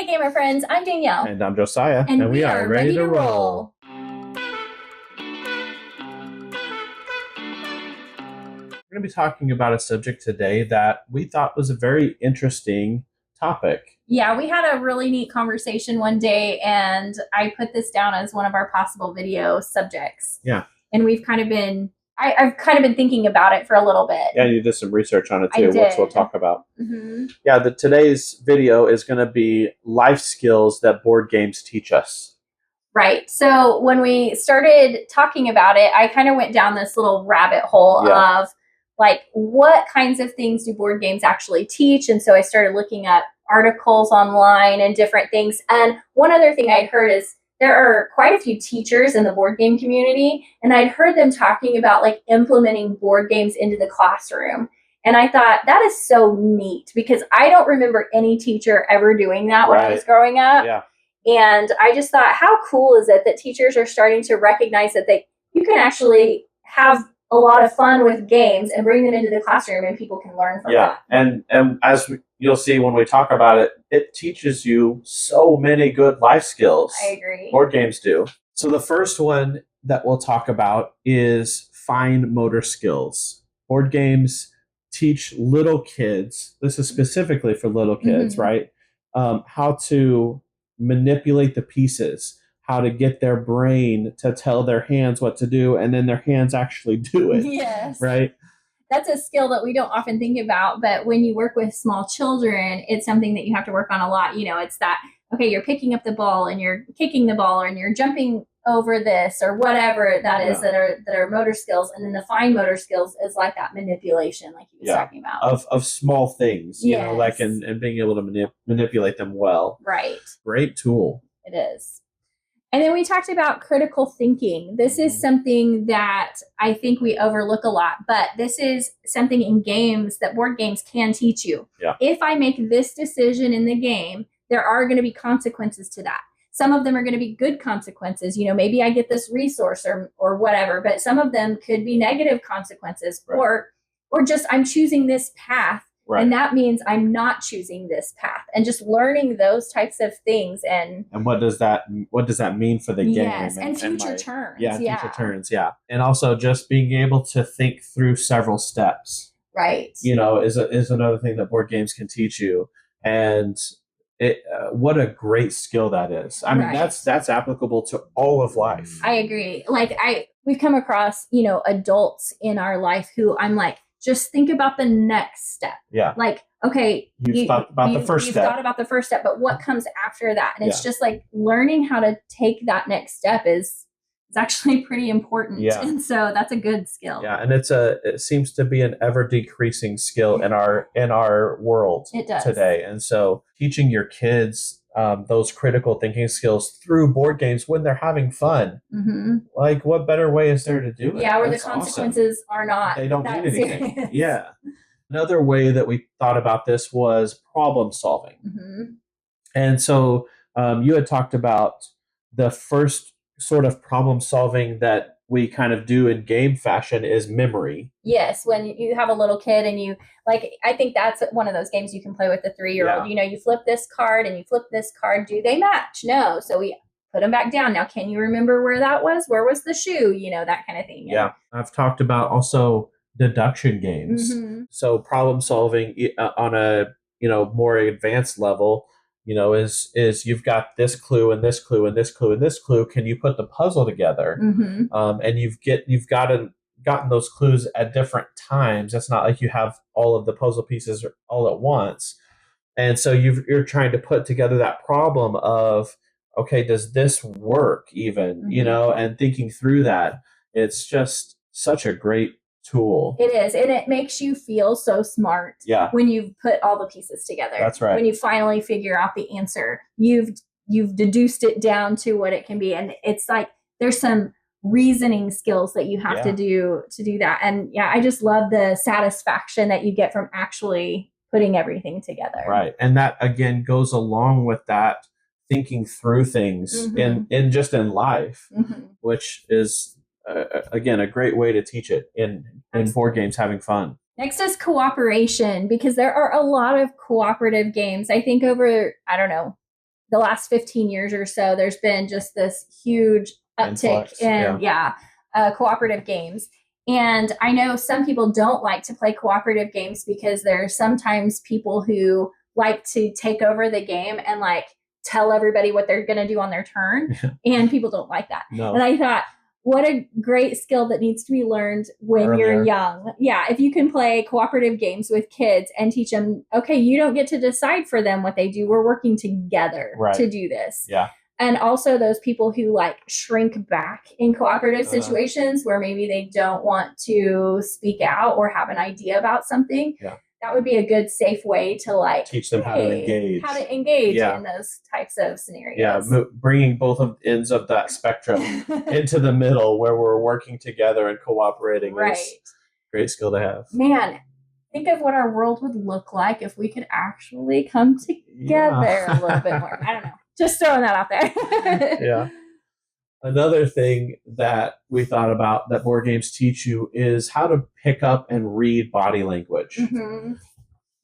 Hey, gamer friends, I'm Danielle. And I'm Josiah, And and we we are are ready ready to to roll. roll. We're going to be talking about a subject today that we thought was a very interesting topic. Yeah, we had a really neat conversation one day, and I put this down as one of our possible video subjects. Yeah. And we've kind of been, I've kind of been thinking about it for a little bit. Yeah, you did some research on it I too, which did. we'll talk about. Mm-hmm. Yeah, today's video is going to be life skills that board games teach us. Right. So when we started talking about it, I kind of went down this little rabbit hole of like, what kinds of things do board games actually teach? And so I started looking up articles online and different things. And one other thing I'd heard is there are quite a few teachers in the board game community, and I'd heard them talking about like implementing board games into the classroom. And I thought that is so neat because I don't remember any teacher ever doing that when I was growing up. Yeah. And I just thought, how cool is it that teachers are starting to recognize that you can actually have a lot of fun with games and bring them into the classroom, and people can learn from that. And as you'll see when we talk about it, it teaches you so many good life skills. I agree. Board games do. So the first one that we'll talk about is fine motor skills. Board games teach little kids, this is specifically for little kids, right? How to manipulate the pieces, how to get their brain to tell their hands what to do, and then their hands actually do it. Yes. Right? That's a skill that we don't often think about, but when you work with small children, it's something that you have to work on a lot. You know, it's that, okay, you're picking up the ball and you're kicking the ball and you're jumping over this or whatever that is that are motor skills. And then the fine motor skills is like that manipulation, like he was talking about. Of small things, you know, like and being able to manipulate them well. Right. Great tool. It is. And then we talked about critical thinking. This is something that I think we overlook a lot, but this is something in games that board games can teach you. Yeah. If I make this decision in the game, there are going to be consequences to that. Some of them are going to be good consequences. You know, maybe I get this resource or whatever, but some of them could be negative consequences, or just I'm choosing this path. Right. And that means I'm not choosing this path, and just learning those types of things. And what does that mean for the game? Yes, and future turns. Future turns, and also just being able to think through several steps. Right. You know, is another thing that board games can teach you, and what a great skill that is. I mean, that's applicable to all of life. I agree. Like we've come across, you know, adults in our life who I'm like, just think about the next step. Yeah. Like, okay, you've thought about the first step. You've thought about the first step, but what comes after that? And it's just like learning how to take that next step is actually pretty important. Yeah. And so that's a good skill. Yeah, and it seems to be an ever decreasing skill in our world today. And so teaching your kids those critical thinking skills through board games when they're having fun. Mm-hmm. Like, what better way is there to do it? Yeah, where the consequences are not. They don't mean anything. Yeah. Another way that we thought about this was problem solving. Mm-hmm. And so you had talked about the first sort of problem solving that we kind of do in game fashion is memory. Yes, when you have a little kid and you I think that's one of those games you can play with a 3-year-old. You know, you flip this card and you flip this card. Do they match? No. So we put them back down. Now, can you remember where that was? Where was the shoe? You know, that kind of thing. Yeah. I've talked about also deduction games. Mm-hmm. So problem solving on a, you know, more advanced level, you know, is you've got this clue and this clue and this clue and this clue. Can you put the puzzle together? Mm-hmm. And you've gotten those clues at different times. It's not like you have all of the puzzle pieces all at once. And so you're trying to put together that problem of, okay, does this work even? Mm-hmm. You know, and thinking through that, it's just such a great tool. It is, and it makes you feel so smart. Yeah. When you've put all the pieces together. That's right. When you finally figure out the answer, you've deduced it down to what it can be, and it's like there's some reasoning skills that you have to do that. And I just love the satisfaction that you get from actually putting everything together. Right, and that again goes along with that thinking through things in just in life, which is. Again, a great way to teach it in board games, having fun. Next is cooperation, because there are a lot of cooperative games. I think over, I don't know, the last 15 years or so, there's been just this huge uptick in cooperative games. And I know some people don't like to play cooperative games because there's sometimes people who like to take over the game and like tell everybody what they're going to do on their turn. And people don't like that. No. And I thought, what a great skill that needs to be learned when you're young. Yeah, if you can play cooperative games with kids and teach them, okay, you don't get to decide for them what they do. We're working together to do this. Yeah. And also those people who like shrink back in cooperative situations where maybe they don't want to speak out or have an idea about something. Yeah. That would be a good, safe way to like teach them how to engage in those types of scenarios. Yeah, bringing both of ends of that spectrum into the middle where we're working together and cooperating. Right. Is a great skill to have. Man, think of what our world would look like if we could actually come together a little bit more. I don't know. Just throwing that out there. Yeah. Another thing that we thought about that board games teach you is how to pick up and read body language. Mm-hmm.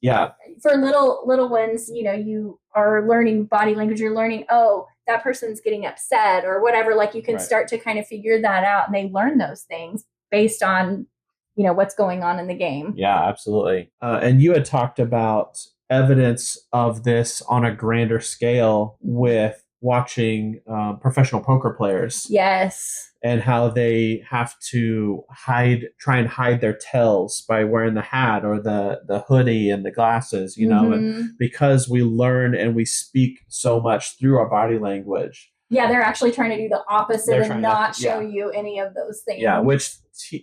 Yeah. For little ones, you are learning body language. You're learning, oh, that person's getting upset or whatever. Like you can start to kind of figure that out, and they learn those things based on, what's going on in the game. Yeah, absolutely. And you had talked about evidence of this on a grander scale with watching professional poker players. Yes. And how they have to try and hide their tells by wearing the hat or the hoodie and the glasses, and because we learn and we speak so much through our body language. Yeah, they're actually trying to do the opposite and not show you any of those things. Yeah, which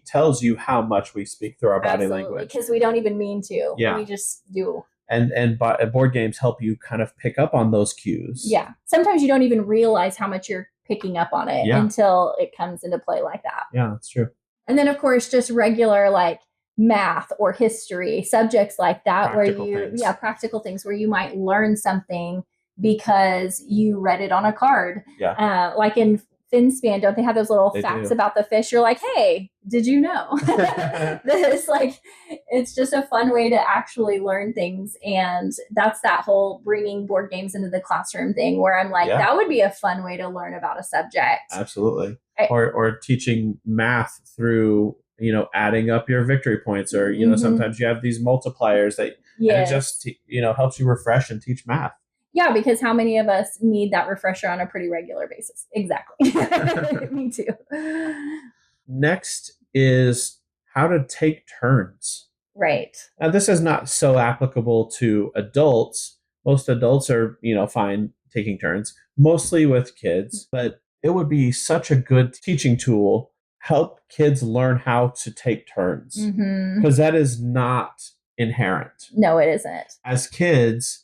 tells you how much we speak through our body language. Because we don't even mean to. Yeah. We just do. And board games help you kind of pick up on those cues. Yeah. Sometimes you don't even realize how much you're picking up on it until it comes into play like that. Yeah, that's true. And then, of course, just regular like math or history, subjects like that, practical things where you might learn something because you read it on a card. Yeah. Like in FinSpan, don't they have those little facts about the fish? You're like, hey, did you know? It's just a fun way to actually learn things. And that's that whole bringing board games into the classroom thing where I'm like, that would be a fun way to learn about a subject. Absolutely. Or teaching math through, adding up your victory points, or, sometimes you have these multipliers that and it just, helps you refresh and teach math. Yeah, because how many of us need that refresher on a pretty regular basis? Exactly. Me too. Next is how to take turns. Right. Now, this is not so applicable to adults. Most adults are, fine taking turns, mostly with kids, but it would be such a good teaching tool. Help kids learn how to take turns, because that is not inherent. No, it isn't. As kids,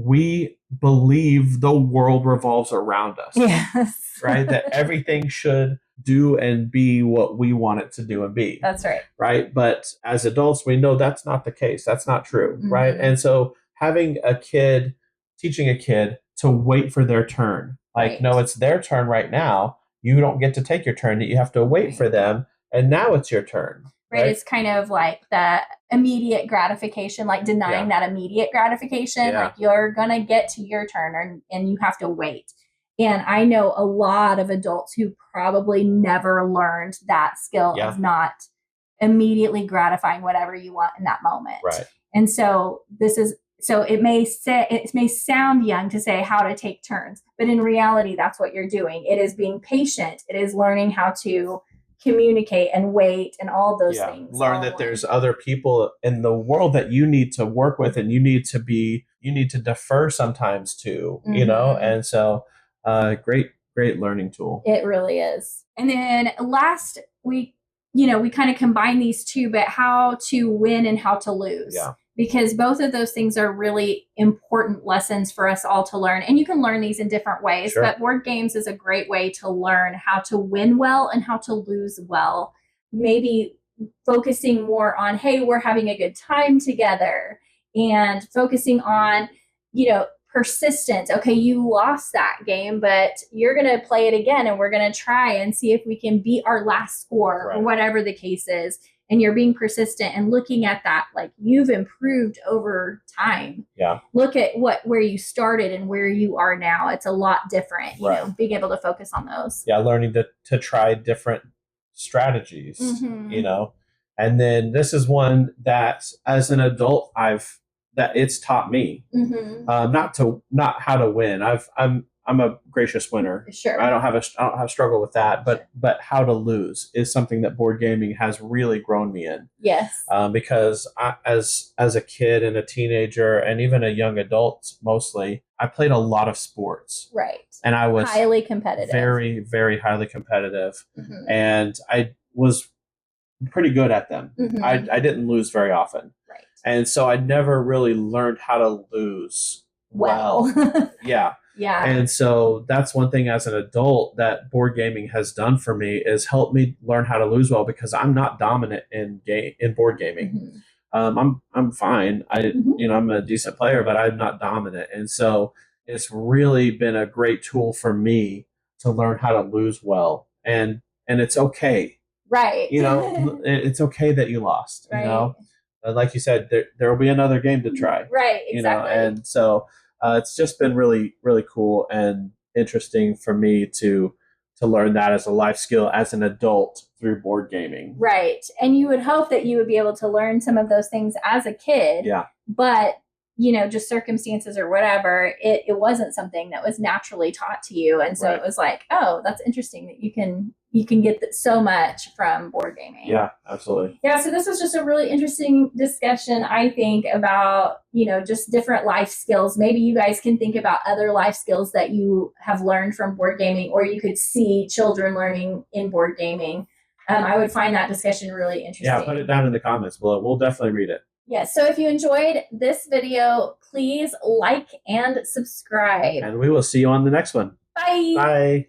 we believe the world revolves around us. Yes. Right? That everything should do and be what we want it to do and be. That's right. Right? But as adults, we know that's not the case. That's not true. Right? And so teaching a kid to wait for their turn. Like, no, it's their turn right now. You don't get to take your turn. You have to wait for them. And now it's your turn. Right. It's kind of like the immediate gratification, like denying that immediate gratification. Like you're going to get to your turn and you have to wait. And I know a lot of adults who probably never learned that skill of not immediately gratifying whatever you want in that moment. Right. And so it may sound young to say how to take turns, but in reality, that's what you're doing. It is being patient. It is learning how to communicate and wait and all those things. Learn that there's other people in the world that you need to work with and you need to defer sometimes to, and so great learning tool. It really is. And then last week, we kind of combine these two, but how to win and how to lose. Yeah. Because both of those things are really important lessons for us all to learn. And you can learn these in different ways, but board games is a great way to learn how to win well and how to lose well. Maybe focusing more on, hey, we're having a good time together, and focusing on, persistence. Okay, you lost that game, but you're going to play it again and we're going to try and see if we can beat our last score or whatever the case is. and you're being persistent and looking at that, like you've improved over time. Yeah. Look at where you started and where you are now. It's a lot different, you know, being able to focus on those. Yeah, learning to try different strategies, you know. And then this is one that as an adult that it's taught me not how to win. I'm a gracious winner. Sure. I don't have struggle with that, but how to lose is something that board gaming has really grown me in. Yes. Because as a kid and a teenager and even a young adult, mostly, I played a lot of sports. Right. And I was highly competitive. Very, very highly competitive. And I was pretty good at them. I didn't lose very often. Right. And so I never really learned how to lose well. Yeah. Yeah. And so that's one thing as an adult that board gaming has done for me is help me learn how to lose well, because I'm not dominant in board gaming. I'm fine. I'm a decent player, but I'm not dominant. And so it's really been a great tool for me to learn how to lose well. And it's okay. Right. You know, it's okay that you lost, right. You know, like you said, there will be another game to try. Right. Exactly. You know, and so it's just been really, really cool and interesting for me to learn that as a life skill as an adult through board gaming. Right. And you would hope that you would be able to learn some of those things as a kid. Yeah. But, you know, just circumstances or whatever, it wasn't something that was naturally taught to you. And so it was like, oh, that's interesting that you can get so much from board gaming. Yeah, absolutely. Yeah, so this was just a really interesting discussion, I think, about, you know, just different life skills. Maybe you guys can think about other life skills that you have learned from board gaming, or you could see children learning in board gaming. I would find that discussion really interesting. Yeah, put it down in the comments below. We'll definitely read it. Yes, so if you enjoyed this video, please like and subscribe. And we will see you on the next one. Bye. Bye.